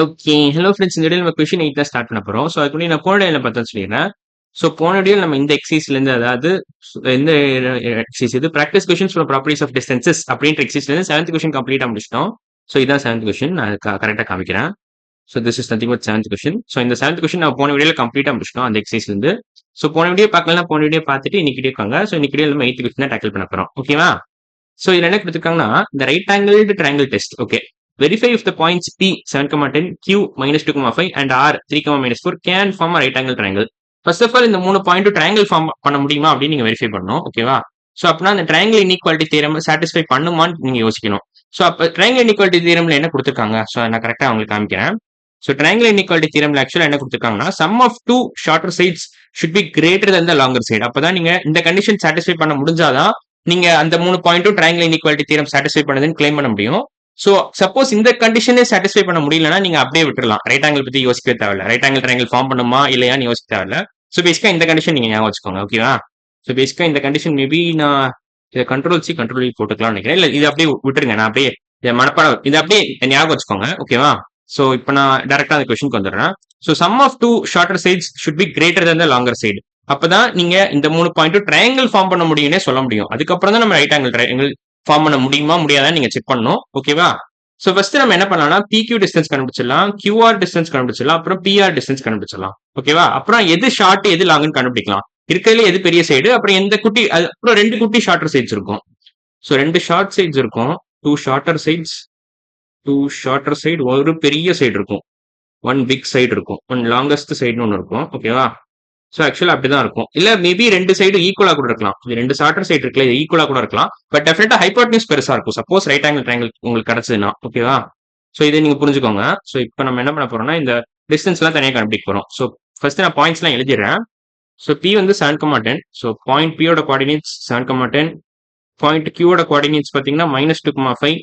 Okay. Hello friends. இந்த வீடியோல நம்ம கொஸ்டின் 8 தான் ஸ்டார்ட் பண்ண போறோம். ஸோ அதுக்கு முன்னாடி நான் போன வீடியோல பார்த்தேன்னு சொல்லிடுறேன். ஸோ போன வீடியோல நம்ம இந்த எக்ஸர்சைஸ்லேருந்து அதாவது எந்த எக்ஸர்சைஸ் இது practice questions for properties of distances அப்படின்ற எக்ஸர்சைஸ்லேருந்து 7th கொஸ்டின் கம்ப்ளீட்டா முடிச்சிட்டோம். ஸோ இதான் 7th கொஸ்டின். நான் கரெக்ட்டா காமிக்கிறேன். So this is nothing but 7th question. So இந்த 7th கொஸ்டின் நம்ம போன வீடியோல கம்ப்ளீட்டா முடிச்சிட்டோம் அந்த எக்ஸர்சைஸ்லேருந்து. ஸோ போன வீடியோ பார்க்கலாம் போன வீடியோ பார்த்துட்டு இன்னைக்கு வீடியோ இருக்காங்க. ஸோ இன்னைக்கு வீடியோ நம்ம 8th கொஸ்டின் டேக்கிள் பண்ண போறோம். ஓகேவா? ஸோ இதுல என்ன கொடுத்துருக்காங்கன்னா இந்த right angle triangle test. Okay. Verify if the points P 7,10, Q -2,5 and R 3,-4 can form a right angle triangle. First of all இந்த 3 பாயிண்ட் ட்ரையாங்கிள் ஃபார்ம் பண்ண முடியுமா அப்படின்னு நீங்க வெரிஃபை பண்ணணும். ஓகேவா? ஸோ அப்படின்னா அந்த ட்ரையாங்கிள் இன்இக்வாலிட்டி தியரம் சாட்டிஸ்ஃபை பண்ணுமான்னு நீங்க யோசிக்கணும். ஸோ அப்ப ட்ரையாங்கிள் இன்இக்வாலிட்டி தியரம்ல என்ன கொடுத்துருக்காங்க? ஸோ நான் கரெக்டா உங்களுக்கு காமிக்கிறேன். ஸோ ட்ரையாங்கிள் இன்இக்வாலிட்டி தியரம்ல ஆக்சுவலா என்ன கொடுத்துருக்காங்கன்னா sum of two shorter sides should be greater than the longer side. அப்பதான் நீங்க இந்த கண்டிஷன் சாட்டிஸ்ஃபை பண்ண முடிஞ்சாதான் நீங்க அந்த 3 பாயிண்ட்டும் ட்ரையாங்கிள் இன்இக்வாலிட்டி தியரம் சாட்டிஸ்ஃபை பண்ணதுன்னு கிளைம் பண்ண முடியும். சோ சப்போஸ் இந்த கண்டிஷனே சாட்டிஸ்ஃபை பண்ண முடியலன்னா நீங்க அப்படியே விட்டுறலாம். ரைட் ஆங்கிள் பத்தி யோசிக்கவே தேவையில்ல. ரைட் ஆங்கிள் ட்ரையாங்கிள் ஃபார்ம் பண்ணுமா இல்லையான்னு யோசிக்க தேவையில்ல. சோ பேசிக்கா இந்த கண்டிஷன் நீங்க ஞாபகம் வச்சுக்கோங்க. ஓகேவா? சோ பேசிக்கா இந்த கண்டிஷன் மேபி நான் இதை கண்ட்ரோல் போட்டுக்கலாம்னு நினைக்கிறேன். இல்ல இது அப்படியே விட்டுருங்க. நான் அப்படியே மனப்பாடம் இதை அப்படியே ஞாபகம் வச்சுக்கோங்க. ஓகேவா? சோ இப்போ நான் டைரக்டா அந்த கொஸ்டினுக்கு வந்துடுறேன். So sum of two shorter sides should be greater than the longer side. அப்பதான் நீங்க இந்த 3 பாயிண்ட்டும் ட்ரையாங்கிள் ஃபார்ம் பண்ண முடியும்னே சொல்ல முடியும். அதுக்கப்புறம் தான் நம்ம ரைட் ஆங்கிள் ட்ரையாங்கிள் ஃபார்ம் பண்ண முடியுமா முடியாதான்னு நீங்க செக் பண்ணணும். ஓகேவா? சோ ஃபர்ஸ்ட் நம்ம என்ன பண்ணலாம்னா PQ டிஸ்டன்ஸ் கண்டுபிடிச்சிடலாம், QR டிஸ்டன்ஸ் கண்டுபிடிச்சிடலாம், அப்புறம் PR டிஸ்டன்ஸ் கண்டுபிடிச்சிடலாம். ஓகேவா? அப்புறம் எது ஷார்ட் எது லாங்னு கண்டுபிடிக்கலாம். இருக்கிறதுல எது பெரிய சைடு, அப்புறம் எந்த குட்டி அப்புறம் 2 குட்டி ஷார்ட்டர் சைட்ஸ் இருக்கும். சோ 2 ஷார்ட் சைட்ஸ் இருக்கும், 2 ஷார்ட்டர் சைட்ஸ், 2 ஷார்ட்டர் சைடு, ஒரு பெரிய சைடு இருக்கும், 1 பிக் சைடு இருக்கும், 1 லாங்கஸ்ட் சைடுன்னு ஒன்று இருக்கும். ஓகேவா? ஸோ ஆக்சுவலா அப்படிதான் இருக்கும். இல்ல மேபி 2 சைடு ஈக்குவலா கூட இருக்கலாம். இது 2 ஷார்ட்டர் சைடு இருக்குல்ல, இது ஈக்குவலா கூட இருக்கலாம். பட் டெஃபினட்டா ஹைப்போட்டனியூஸ் பெருசா இருக்கும். சப்போஸ் ரைட் ஆங்கிள் ட்ரையாங்கிள் உங்களுக்கு கிடைச்சதுன்னா. ஓகேவா? ஸோ இதை நீங்க புரிஞ்சுக்கோங்க. ஸோ இப்போ நம்ம என்ன பண்ண போறோம்னா இந்த டிஸ்டன்ஸ் எல்லாம் தனியாக கண்டுபிடிக்க போறோம். ஸோ ஃபர்ஸ்ட் நான் பாயிண்ட்ஸ் எல்லாம் எழுதிடுறேன். ஸோ பி வந்து 7,10. ஸோ பாயிண்ட் பியோட கோஆர்டினேட்ஸ் 7,10. பாயிண்ட் கியூட கோஆர்டினேட்ஸ் பாத்தீங்கன்னா -2,5.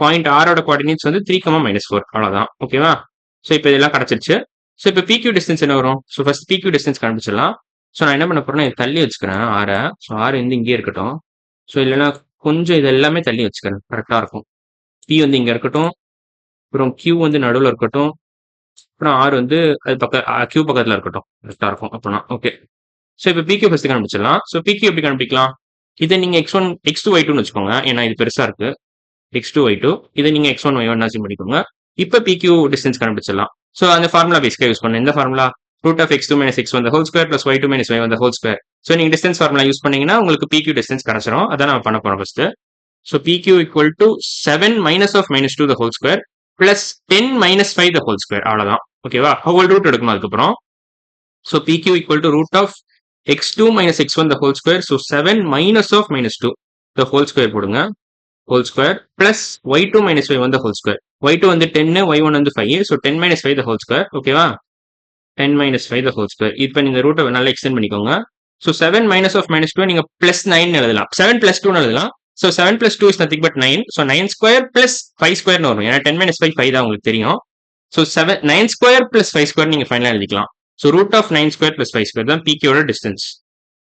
பாயிண்ட் ஆரோட கோஆர்டினேட்ஸ் வந்து 3,-4. அவ்வளவுதான். ஓகேவா? ஸோ இப்போ இதெல்லாம் கிடைச்சிருச்சு. ஸோ இப்போ PQ டிஸ்டன்ஸ் என்ன வரும்? ஸோ ஃபர்ஸ்ட் PQ டிஸ்டன்ஸ் கண்டுபிடிச்சிடலாம். ஸோ நான் என்ன பண்ண போறேன்னா இதை தள்ளி வச்சுக்கிறேன் ஆரை. ஸோ ஆறு வந்து இங்கே இருக்கட்டும். ஸோ இல்லைன்னா கொஞ்சம் இது எல்லாமே தள்ளி வச்சுக்கிறேன். கரெக்டா இருக்கும். P வந்து இங்க இருக்கட்டும், அப்புறம் Q வந்து நடுவில் இருக்கட்டும், அப்புறம் ஆர் வந்து அது Q பக்கத்துல இருக்கட்டும். கரெக்டா இருக்கும் அப்படின்னா. ஓகே. ஸோ இப்போ PQ ஃபர்ஸ்ட் கண்டுபிடிச்சிடலாம். ஸோ PQ எப்படி கண்டுபிடிக்கலாம்? இதை நீங்க X1 X2 Y2ன்னு வச்சுக்கோங்க. ஏன்னா இது பெருசா இருக்கு. X2 Y2 இதை நீங்க X1 Y1 ஆச்சு பண்ணிக்கோங்க. இப்போ PQ டிஸ்டன்ஸ் கண்டுபிடிச்சிடலாம். ஸோ அந்த ஃபார்முலா பேசிக்கா யூஸ் பண்ணேன். இந்த formula √(x2 - x1) the whole square plus y2 - y1 the whole square. So நீங்க டிஸ்டன்ஸ் ஃபார்முலா யூஸ் பண்ணீங்கன்னா உங்களுக்கு PQ டிஸ்டன்ஸ் கிடைச்சிரும். அதான் நம்ம பண்ண போறோம் first. So PQ equal to 7 - (-2) the whole square plus 10 - (5) the whole square. அவ்வளவுதான். ஓகேவா? ஹோல் ரூட் எடுக்கணும் அதுக்கப்புறம். So PQ equal to √(x2 - x1) the whole square. So 7 - (-2) the whole square போடுங்க. whole square plus y2 - y1 the whole square. y2 வந்து 10, y1 வந்து 5. So 10 - 5 the whole square. ஓகேவா? 10 - 5 the whole square. இப்போ நீங்க ரூட்டை நல்லா எக்ஸ்டெண்ட் பண்ணிக்கோங்க. So 7 - (-2) நீங்க +9 எழுதலாம். 7 + 2 எழுதலாம். So 7 + 2 is nothing but 9. So 9 square plus 5 square வரும். ஏன்னா 10 - 5 5 தான் உங்களுக்கு தெரியும். So 9 square plus 5 square நீங்க ஃபைனலா எழுதிக்கலாம். So √9 square plus 5 square தான் PQ ஓட distance.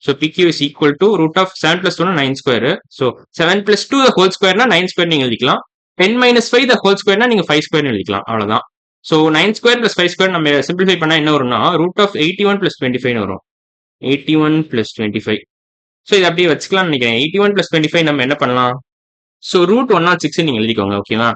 So PQ is equal to √7 + 2 9 square. So 7 + 2 the whole square 9 square நீங்க எழுதிக்கலாம். 10 - 5 the whole square நீங்க 5 square எழுதிக்கலாம். அவ்வளவுதான். So 9 square plus 5 square நம்ம சிம்பிளிஃபை பண்ணா என்ன வரும்னா √81 + 25 வரும். 81 + 25. ஸோ இதை அப்படியே வச்சுக்கலாம்னு நினைக்கிறேன். 81 + 25 நம்ம என்ன பண்ணலாம்? ஸோ √106 நீங்க எழுதிக்கோங்க. ஓகேவா?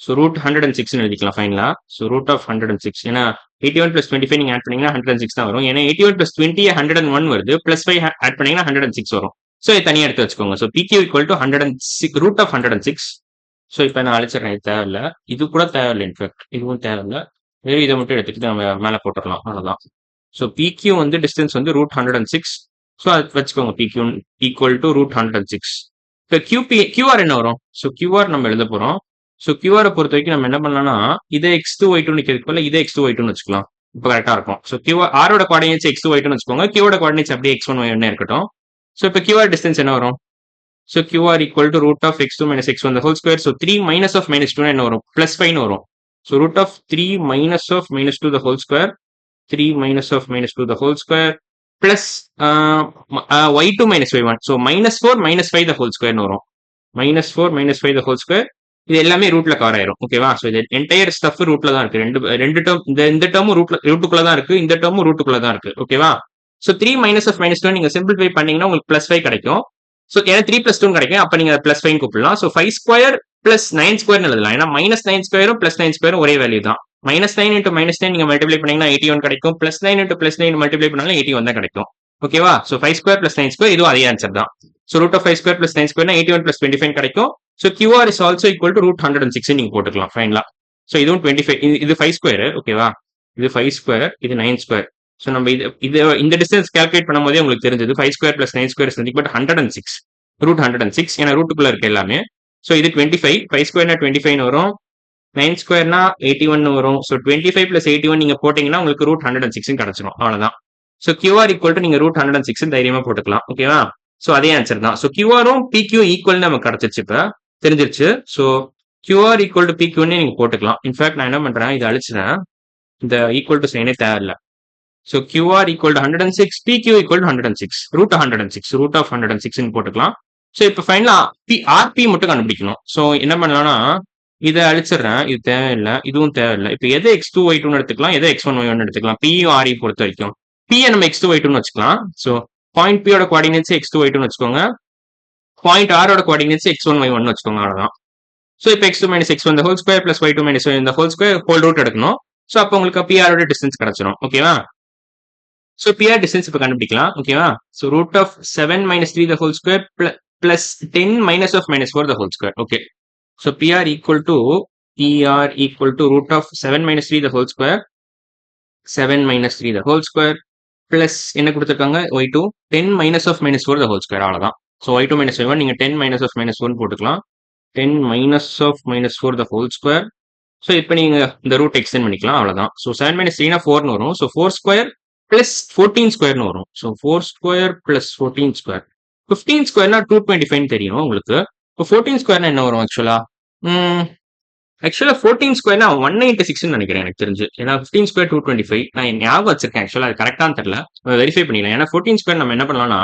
ஸோ √106 எழுதிக்கலாம் ஃபைனலா. ஸோ √106 ஏன்னா 81 + 25 நீங்க ஆட் பண்ணீங்கன்னா 106 தான் வரும். ஏன்னா 81 + 20 101 வருது. +5 ஆட் பண்ணீங்கன்னா 106 வரும். ஸோ இதை தனியாக எடுத்து வச்சுக்கோங்க. So PQ equal to 106 so இப்போ நான் அழிச்சிடறேன். இது தேவையில்ல. இது கூட தேவையில்லை. இன்ஃபேக்ட் இதுவும் தேவையில்லை. வெறும் இதை மட்டும் எடுத்துட்டு நம்ம மேலே போட்டுடலாம். அவ்வளோதான். ஸோ PQ வந்து டிஸ்டன்ஸ் வந்து √106. ஸோ அது வச்சுக்கோங்க. PQ equal to √106. இப்போ QR என்ன வரும்? ஸோ QR நம்ம எழுத போறோம். ஸோ QR பொறுத்த வரைக்கும் நம்ம என்ன பண்ணலாம்னா இதை X2 Y2 நிற்கிறதுக்கு போல இதை X2 Y2 வச்சுக்கலாம். இப்போ கரெக்டா இருக்கும். ஸோ QR ஆரோட கோஆர்டினேட்ஸ் X2 Y2 வச்சுக்கோங்க. Q ஓட கோஆர்டினேட்ஸ் அப்படியே X1 Y1 இருக்கட்டும். ஸோ இப்போ QR டிஸ்டன்ஸ் என்ன வரும்? So QR equal to √(x2 - x1) the whole square. So 3 - (-2) என்ன வரும்? +5 வரும். So √3 - (-2) the whole square. 3 - (-2) the whole square plus y2 - y1. So -4 - 5 the whole square வரும். -4 - 5 the whole square இது எல்லாமே ரூட்ல கவர் ஆயிரும். ஓகேவா? ஸோ இது என்டையர் ஸ்டஃப் ரூட்ல தான் இருக்கு. ரெண்டு டேர்ம் இந்த டேர்மும் ரூட்டுக்குள்ள தான் இருக்கு. இந்த டேர்மும் ரூட்டுக்குள்ள தான் இருக்கு. ஓகேவா? ஸோ 3 மைனஸ் ஆஃப் -2 நீங்க சிம்பிளிஃபை பண்ணீங்கன்னா உங்களுக்கு +5 கிடைக்கும். ஸோ ஏன்னா 3 + 2 கிடைக்கும். அப்ப நீங்க +5 கூப்பிடலாம். ஸோ 5 ஸ்கொயர் பிளஸ் 9 ஸ்கொயர் எழுதலாம். ஏன்னா -9 ஸ்கொயரும் +9 ஸ்கொயரும் ஒரே வேல்யூ தான். -9 × -9 நீங்க மல்டிப்ளை பண்ணீங்கன்னா 81 கிடைக்கும். +9 × +9 மல்டிப்ளை பண்ணாலும் 81 தான் கிடைக்கும். ஓகேவா? ஸோ 5 ஸ்கொயர் + 9 ஸ்கொயர் இதுவும் அதே ஆன்சர் தான். ஸோ √5 ஸ்கொயர் + 9 ஸ்கொயர்னா 81 + 25 கிடைக்கும். So QR is also equal to √106 நீங்க போட்டுக்கலாம் ஃபைனலா. ஸோ இதுவும் 25 இது 5 ஸ்கொயர். ஓகேவா? இது 5 ஸ்கொயர் இது 9 ஸ்கொயர். ஸோ நம்ம இது இந்த டிஸ்டன்ஸ் கால்குலேட் பண்ணும்போதே உங்களுக்கு தெரிஞ்சது 5 square + 9 square is nothing but 106 √106 ஏன்னா ரூட்டுக்குள்ள இருக்கு எல்லாமே. ஸோ இது 25 5 ஸ்கொயர்னா 25 வரும். 9 ஸ்கொயர்னா 81 வரும். ஸோ 25 + 81 நீங்க போட்டீங்கன்னா உங்களுக்கு √106 கிடைச்சிடும். அவ்வளவுதான். ஸோ QR ஈக்குவல் டு நீங்க √106 தைரியமா போட்டுக்கலாம். ஓகேவா? ஸோ அதே ஆன்சர் தான். ஸோ QRம் PQ ஈக்குவல் நமக்கு கிடைச்சிருச்சு. இப்ப தெரிஞ்சிருச்சு. ஸோ QR ஈக்குவல் டு PQன்னு நீங்க போட்டுக்கலாம். இன்ஃபேக்ட் நான் என்ன பண்றேன் இதை அழிச்சுறேன். இந்த ஈக்குவல் டு சைனே தேவையில்ல. So QR equal to 106 PQ equal to 106 √106 போட்டுக்கலாம். ஸோ இப்போ ஃபைனலா RP மட்டும் கண்டுபிடிக்கணும். ஸோ என்ன பண்ணலாம்னா இதை அழிச்சிடுறேன். இது தேவையில்லை, இதுவும் தேவையில்லை. இப்போ எதை X2 Y2 எடுத்துக்கலாம், எதை X1 Y1 எடுத்துக்கலாம். Pயும் RE பொறுத்த வரைக்கும் P நம்ம X2 Y2 வச்சுக்கலாம். ஸோ பாயிண்ட் P யோட கோஆர்டினேட்ஸ் X2 Y2 வச்சுக்கோங்க. பாயிண்ட் R ஓட கோஆர்டினேட்ஸ் X1 Y1 வச்சுக்கோங்க. அவ்வளவுதான். ஸோ இப்போ X2 - X1 the whole square plus Y2 - Y1 the whole square whole root எடுக்கணும். ஸோ அப்போ உங்களுக்கு PR ஓட டிஸ்டன்ஸ் கிடைச்சிடும். ஓகேவா? ஸோ PR டிஸ்டன்ஸ் இப்போ கண்டுபிடிக்கலாம். ஓகேவா? So √7 - 3 the whole square plus 10 - -4 the whole square. Okay. So PR equal to √7 - 3 the whole square 7 - 3 the whole square plus என்ன கொடுத்துருக்காங்க Y2 10 - -4 the whole square. அவ்வளவுதான். ஸோ Y2 - Y1 நீங்க 10 - -1 போட்டுக்கலாம். 10 - -4 the whole square. ஸோ இப்போ நீங்க இந்த root extend பண்ணிக்கலாம். அவ்வளவுதான். ஸோ 7 - 3 4ன்னு வரும். ஸோ 4 ஸ்கொயர் பிளஸ் 14 ஸ்கொயர்னு வரும். ஸோ 4 ஸ்கொயர் பிளஸ் 14 ஸ்கொயர் 15 ஸ்கொயர்னா 225 தெரியும் உங்களுக்கு. இப்போ 14 ஸ்கொயர்னா என்ன வரும் ஆக்சுவலா? ஆக்சுவலா 14 ஸ்கொயர்னா 196 நினைக்கிறேன் எனக்கு தெரிஞ்சு. ஏன்னா 15 ஸ்கொயர் 225 நான் ஞாபகம் வச்சிருக்கேன். ஆக்சுவலா அது கரெக்டானு தெரியல. வெரிஃபை பண்ணிடலாம். ஏன்னா 14 ஸ்கொயர் நம்ம என்ன பண்ணலாம்னா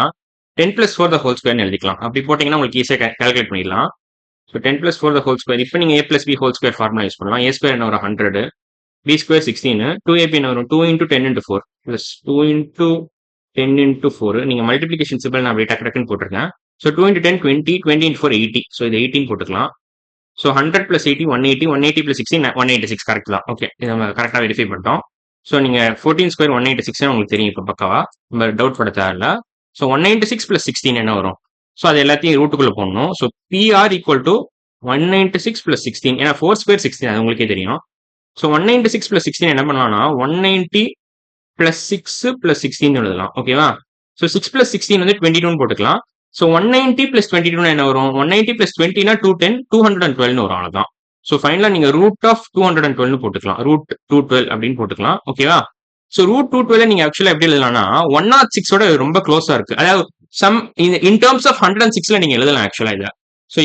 10 + 4 the whole square எழுதிக்கலாம். அப்படி போட்டீங்கன்னா உங்களுக்கு ஈஸியாக கால்குலேட் பண்ணிடலாம். So 10 + 4 the whole square. இப்போ நீங்க A + B whole square formula use பண்ணலாம். A ஸ்கொயர் என்ன வரும் 100, B ஸ்கொயர் 16, 2AB என்ன வரும் 2 × 10 × 4 plus 2 × 10 × 4. நீங்க மல்டிபிளிகேஷன் சிம்பிள் நான் அப்படி டக்குன்னு போட்டிருக்கேன். ஸோ 2 × 10 20, 20 × 4 80. ஸோ இது 18 போட்டுக்கலாம். ஸோ 100 + 80 180, 180 + 16 186 கரெக்ட் தான். ஓகே, இதை நம்ம கரெக்டாக வெரிஃபை பண்ணிட்டோம். ஸோ நீங்க 14 ஸ்கொயர் 186 உங்களுக்கு தெரியும் இப்போ பக்காவா, நம்ம டவுட் பட தேவையில்ல. ஸோ 196 + 16 என்ன வரும்? ஸோ அது எல்லாத்தையும் ரூட்டுக்குள்ள போடணும். So PR equal to 196 + 16. ஏன்னா 4 ஸ்கொயர் 16 அது உங்களுக்கே தெரியும். ஸோ 196 + 16 என்ன பண்ணலாம்னா 190 + 6 + 16 எழுதலாம். ஓகேவா? ஸோ 6 + 16 வந்து 22 போட்டுக்கலாம். ஸோ 190 + 22 என்ன வரும்? 190 + 20 210 212 வரும். அவ்வளவுதான். ஸோ ஃபைனலா நீங்க √212 போட்டுக்கலாம். √212 அப்படின்னு போட்டுக்கலாம். ஓகேவா? ஸோ √212 நீங்க ஆக்சுவலா எப்படி எழுதலாம்னா 106 ரொம்ப க்ளோஸா இருக்கு. அதாவது இன் டர்ம்ஸ் ஆஃப் 106ல நீங்க எழுதலாம் ஆக்சுவலா இதை. ஸோ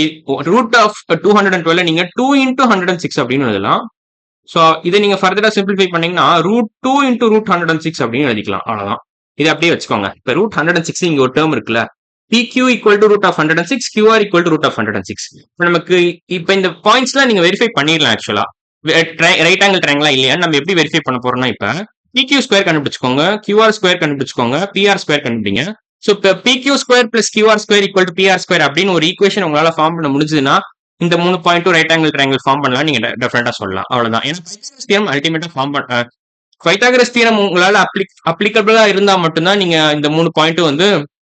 √212 நீங்க 2 × 106 அப்படின்னு எழுதலாம். ஸோ இதை நீங்க ஃபர்தரா சிம்பிளிஃபை பண்ணீங்கன்னா √2 × √106 அப்படின்னு எழுதிக்கலாம். அவ்வளவுதான். இதை அப்படியே வச்சுக்கோங்க. இப்போ √106 இங்க ஒரு டேர்ம் இருக்குல்ல, PQ equal to √106, QR equal to √106. இப்போ நமக்கு இப்போ இந்த பாயிண்ட்ஸ்லாம் நீங்க வெரிஃபை பண்ணிடலாம். ஆக்சுவலா ரைட் ஆங்கிள் ட்ரையாங்கிளா இல்லையா நம்ம எப்படி வெரிஃபை பண்ண போறோம்னா இப்போ PQ ஸ்கொயர் கண்டுபிடிச்சுக்கோங்க, QR ஸ்கொயர் கண்டுபிடிச்சுக்கோங்க, PR ஸ்கொயர் கண்டுபிடிங்க. ஸோ இப்போ PQ square + QR square equal to PR square அப்படின்னு ஒரு ஈக்குவேஷன் உங்களால ஃபார்ம் பண்ண முடிஞ்சதுன்னா இந்த 3 பாயிண்ட்டும் ரைட் ஆங்கிள் ட்ரையாங்கிள் ஃபார்ம் பண்ணலாம். நீங்க டெஃபினட்டா சொல்லலாம். அவ்வளவுதான். ஏன்னா பைத்தாகரஸ் தியரம் அல்டிமேட்டா ஃபார்ம் பண்ண பைத்தாகரஸ் தியரம் உங்களால அப்ளிகபிளா இருந்தா மட்டும்தான் நீங்க இந்த 3 பாயிண்ட்டும் வந்து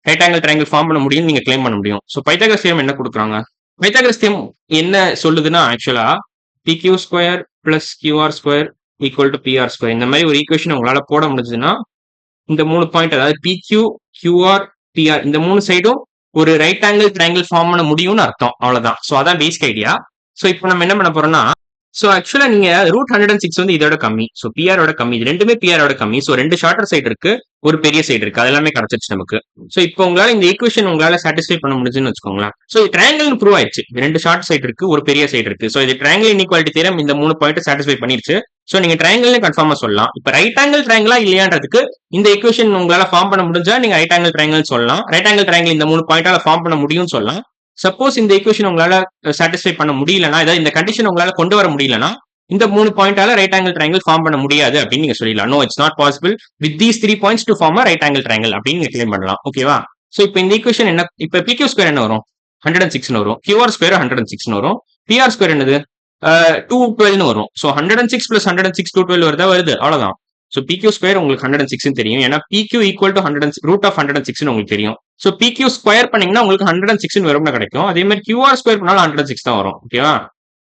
ரைட் ஆங்கிள் ட்ரையாங்கிள் ஃபார்ம் பண்ண முடியும், நீங்க கிளைம் பண்ண முடியும். ஸோ பைத்தாகரஸ் தியரம் என்ன கொடுக்குறாங்க? பைத்தாகரஸ் தியரம் என்ன சொல்லுதுன்னா ஆக்சுவலா PQ square + QR square equal to PR square இந்த மாதிரி ஒரு ஈக்குவேஷன் உங்களால போட முடிஞ்சதுன்னா இந்த 3 பாயிண்ட் அதாவது PQ QR PR இந்த 3 சைடும் ஒரு ரைட் ஆங்கிள் ட்ரையாங்கிள் ஃபார்ம் பண்ண முடியும்னு அர்த்தம். அவ்வளவுதான். ஸோ அதான் பேசிக் ஐடியா. ஸோ இப்போ நம்ம என்ன பண்ண போறோம்னா ஸோ ஆக்சுவலா நீங்க √106 வந்து இதோட கம்மி. ஸோ PR ஓட கம்மி. இது ரெண்டுமே PR ஓட கம்மி. ஸோ 2 ஷார்ட்டர் சைடு இருக்கு, ஒரு பெரிய சைடு இருக்கு. அது எல்லாமே கிடைச்சிருச்சு நமக்கு. ஸோ இப்போ உங்களால இந்த ஈக்குவேஷன் உங்களால சாட்டிஸ்ஃபை பண்ண முடிஞ்சுன்னு வச்சுக்கோங்களேன். ஸோ ட்ரையாங்கிள் ப்ரூவ் ஆயிடுச்சு. 2 ஷார்ட் சைடு இருக்கு, ஒரு பெரிய சைடு இருக்கு. ஸோ இது ட்ரையாங்கிள் இன்இக்வாலிட்டி தியரம் இந்த 3 பாயிண்ட் சாட்டிஸ்ஃபை பண்ணிருச்சு. ஸோ நீங்க ட்ரையாங்கிள்னு கன்ஃபார்மா சொல்லலாம். இப்போ ரைட் ஆங்கிள் ட்ரையாங்கிளா இல்லையான்றதுக்கு இந்த ஈக்குவேஷன் உங்களால ஃபார்ம் பண்ண முடிஞ்சா நீங்க ரைட் ஆங்கிள் ட்ரையாங்கிள் சொல்லலாம். ரைட் ஆங்கிள் ட்ரையாங்கிள் இந்த 3 பாயிண்டால ஃபார்ம் பண்ண முடியும்னு சொல்லலாம். சப்போஸ் இந்த ஈக்குவேஷன் உங்களால சாட்டிஸ்ஃபை பண்ண முடியலன்னா, ஏதாவது இந்த கண்டிஷன் உங்களால கொண்டு வர முடியலன்னா, இந்த 3 பாயிண்டால ரைட் ஆங்கிள் ட்ரையாங்கிள் ஃபார்ம் பண்ண முடியாது அப்படின்னு நீங்க சொல்லிடலாம். No, it's not possible with these 3 points to form right angle triangle அப்படின்னு நீங்க கிளைம் பண்ணலாம். ஓகேவா? சோ இப்போ இந்த ஈக்குவேஷன் என்ன? இப்போ PQ ஸ்கொயர் என்ன வரும்? 106 வரும். QR ஸ்கொயர் 106 வரும். PR ஸ்கொயர் என்னது? 212 வரும். சோ 106 பிளஸ் 106 212 வருதா? வருது. அவ்வளவுதான். சோ PQ ஸ்கொயர் உங்களுக்கு 106 தெரியும். ஏன்னா PQ equal to 100 root of 106 உங்களுக்கு தெரியும். சோ PQ ஸ்கொயர் பண்ணீங்கன்னா உங்களுக்கு 106 வரும்னு கிடைக்கும். அதே மாதிரி QR ஸ்கொயர் பண்ணாலும் 106 தான் வரும். ஓகேவா?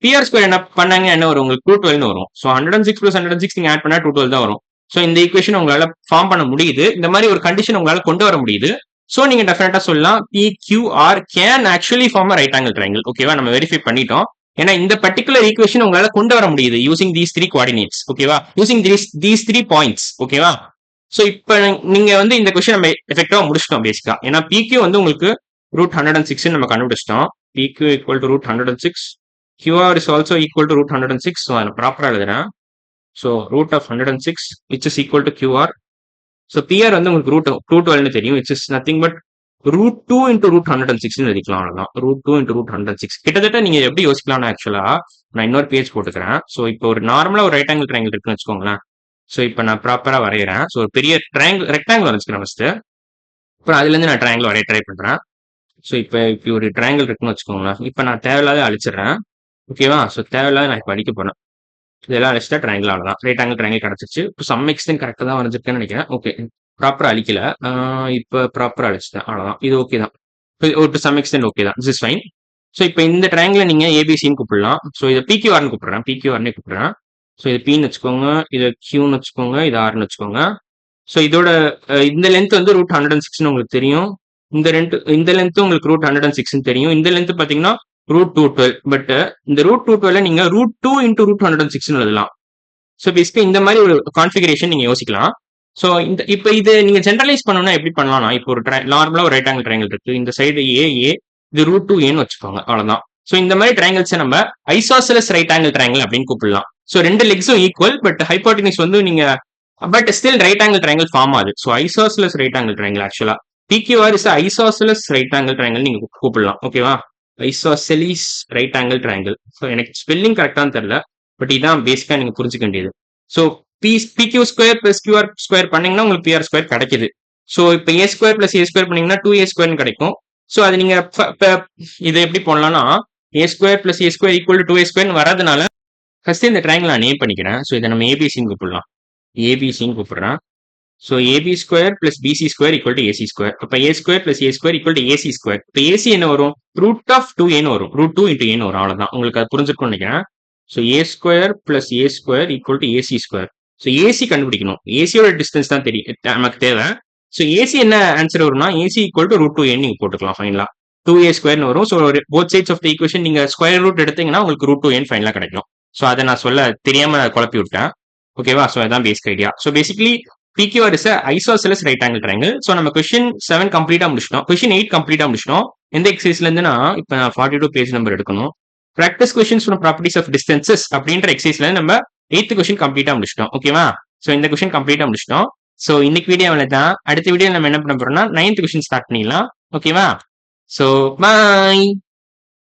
PR ஸ்கொயர் என்ன பண்ணாங்க? என்ன வரும்? உங்களுக்கு 212 வரும். சோ 106 பிளஸ் 106 நீங்க ஆட் பண்ணா 212 தான் வரும். சோ இந்த ஈக்குவேஷன் உங்களால ஃபார்ம் பண்ண முடியுது. இந்த மாதிரி ஒரு கண்டிஷன் உங்களால கொண்டு வர முடியுது. சோ நீங்க டெஃபினட்டா சொல்லலாம் PQR can actually form right angle triangle. ஓகேவா? நம்ம வெரிஃபை பண்ணிட்டோம். ஏன்னா இந்த பர்டிகுலர் ஈக்குவேஷன் உங்களால கொண்டு வர முடியுது யூசிங் தீஸ் 3 கோஆர்டினேட்ஸ். ஓகேவா? Using these 3 points. ஓகேவா? சோ இப்போ நீங்க வந்து இந்த கொஸ்டின் நம்ம எஃபெக்டிவா முடிச்சிட்டோம் பேசிக்கா. ஏன்னா PQ வந்து உங்களுக்கு ரூட் 106 நம்ம கண்டுபிடிச்சிட்டோம். PQ equal to root 106. QR is also equal to root 106. So நான் ப்ராப்பரா எழுதுறேன். So root of 106 which is equal to QR. So PR வந்து உங்களுக்கு ரூட் 212 தெரியும். which is nothing but root 2 into root 106 எழுதிக்கலாம். அவ்வளவுதான். root 2 into root 106. கிட்டத்தட்ட நீங்க எப்படி யோசிக்கலாம்னா ஆக்சுவலா நான் இன்னொரு பேஜ் போட்டுக்கிறேன். ஸோ இப்போ ஒரு நார்மலா ஒரு ரைட் ஆங்கிள் ட்ரையாங்கிள் இருக்குன்னு வச்சுக்கோங்களேன். ஸோ இப்போ நான் ப்ராப்பரா வரைகிறேன். ஸோ ஒரு பெரிய ரெக்டாங்கிள் வரைச்சுக்கிறேன் ஃபர்ஸ்ட். அப்புறம் அதுல இருந்து நான் ட்ரையாங்கிள் வரைய ட்ரை பண்றேன். ஸோ இப்போ இப்படி ஒரு ட்ரையாங்கிள் இருக்குன்னு வச்சுக்கோங்களேன். இப்போ நான் தேவையில்லாத அழிச்சிடுறேன். ஓகேவா? ஸோ தேவையில்லாத நான் இப்போ அடிக்க போறேன். இதெல்லாம் அழிச்சிட்டா ட்ரையாங்கிள் அவ்வளோதான். ரைட் ஆங்கிள் ட்ரையாங்கிள் கிடைச்சிச்சு. இப்போ சம் எக்ஸ்டென்ட் கரெக்டாக தான் வரைஞ்சிருக்கேன்னு நினைக்கிறேன். ஓகே, ப்ராப்பரா அழிக்கல. இப்போ ப்ராப்பரா அழிச்சிட்டேன். அவ்வளோதான். இது ஓகே தான். டு சம் எக்ஸ்டென்ட் ஓகே தான். This is fine. ஸோ இப்போ இந்த ட்ரையாங்கிளை நீங்க ஏபிசின்னு கூப்பிடலாம். ஸோ இதை PQRன்னு கூப்பிடுறேன். PQRனே கூப்பிடுறேன். ஸோ இது Pன்னு வச்சுக்கோங்க, இதை Qன்னு வச்சுக்கோங்க, இது Rன்னு வச்சுக்கோங்க. ஸோ இதோட இந்த லென்த் வந்து ரூட் 106 உங்களுக்கு தெரியும். இந்த லென்த் உங்களுக்கு ரூட் 106 தெரியும். இந்த லென்த் பாத்தீங்கன்னா ரூட் 212. பட் இந்த ரூட் 212 நீங்க ரூட் 2 இன்டூ ரூட் 106 எழுதலாம். ஸோ பேசிக்கா இந்த மாதிரி ஒரு கான்ஃபிகரேஷன் நீங்க யோசிக்கலாம். ஸோ இப்போ இது நீங்க ஜென்ரலைஸ் பண்ணணும்னா எப்படி பண்ணலாம்னா, இப்போ ஒரு நார்மலா ஒரு ரைட் ஆங்கிள் ட்ரையாங்கிள் இருக்கு. இந்த சைடு ஏ இது ரூட் 2 ஏன்னு வச்சுக்கோங்க. அவ்வளவுதான். ஸோ இந்த மாதிரி ட்ரையாங்கிள்ஸை நம்ம ஐசோசெலஸ் ரைட் ஆங்கிள் ட்ரையாங்கிள் அப்படின்னு கூப்பிடலாம். ஸோ ரெண்டு லெக்ஸும் ஈக்குவல், பட் ஹைபோட்டனிஸ் வந்து நீங்க but still right angle triangle form ஆகுது. So isosceles right angle triangle ஆக்சுவலா PQR is isosceles right angle triangle நீங்க கூப்பிடலாம். ஓகேவா? Isosceles right angle triangle. So எனக்கு ஸ்பெல்லிங் கரெக்டான்னு தெரியல, பட் இதான் பேசிக்கா நீங்க புரிஞ்சுக்க வேண்டியது. So PQ square plus QR square பண்ணீங்கன்னா உங்களுக்கு PR ஸ்கொயர் கிடைக்குது. ஸோ இப்போ A square plus A square பண்ணீங்கன்னா 2A ஸ்கொயர்னு கிடைக்கும். ஸோ அது நீங்க இதை எப்படி போடலாம்னா A square plus A square equal to 2A square வரதுனால ஃபர்ஸ்ட் இந்த ட்ரையாங்கிள் நான் நேம் பண்ணிக்கிறேன். ஸோ இதை நம்ம ஏபிசின்னு கூப்பிடலாம். ஏபிசின்னு கூப்பிடுறேன். So AB square plus BC square equal to AC square. அப்ப A square plus A square equal to AC square. இப்ப AC என்ன வரும்? root of 2A வரும். root 2 into A வரும். அவ்வளவுதான். உங்களுக்கு அது புரிஞ்சிருக்கும்னு நினைக்கிறேன். So A square plus A square equal to AC square. So AC கண்டுபிடிக்கணும். AC யோட டிஸ்டன்ஸ் தான் தெரியும் நமக்கு தேவை. So AC என்ன ஆன்சர் வரும்னா AC equal to root 2A நீங்க போட்டுக்கலாம் ஃபைனலா. 2A ஸ்கொயர்னு வரும். So both sides of the equation நீங்க ஸ்கொயர் ரூட் எடுத்தீங்கன்னா உங்களுக்கு root 2A ஃபைனலா கிடைக்கும். ஸோ அதை நான் சொல்ல தெரியாம குழப்பி விட்டேன். ஓகேவா? ஸோ அதான் basic idea. So basically PQR is a isosceles right angle triangle. So நம்ம question 7 கம்ப்ளீட்டா முடிச்சிட்டோம். question 8 கம்ப்ளீட்டா முடிச்சிட்டோம். எந்த எக்ஸசைஸ்ல இருந்துனா இப்போ நான் 42 பேஜ் நம்பர் எடுக்கணும். practice questions from properties of distances அப்படின்ற எக்ஸசைஸ்ல நம்ம 8th question கம்ப்ளீட்டா முடிச்சிட்டோம். ஓகேவா? சோ இந்த question கம்ப்ளீட்டா முடிச்சிட்டோம். சோ இன்னைக்கு வீடியோல தான். அடுத்த வீடியோல நம்ம என்ன பண்ண போறோம்னா 9th question ஸ்டார்ட் பண்ணிடலாம். ஓகேவா? So by.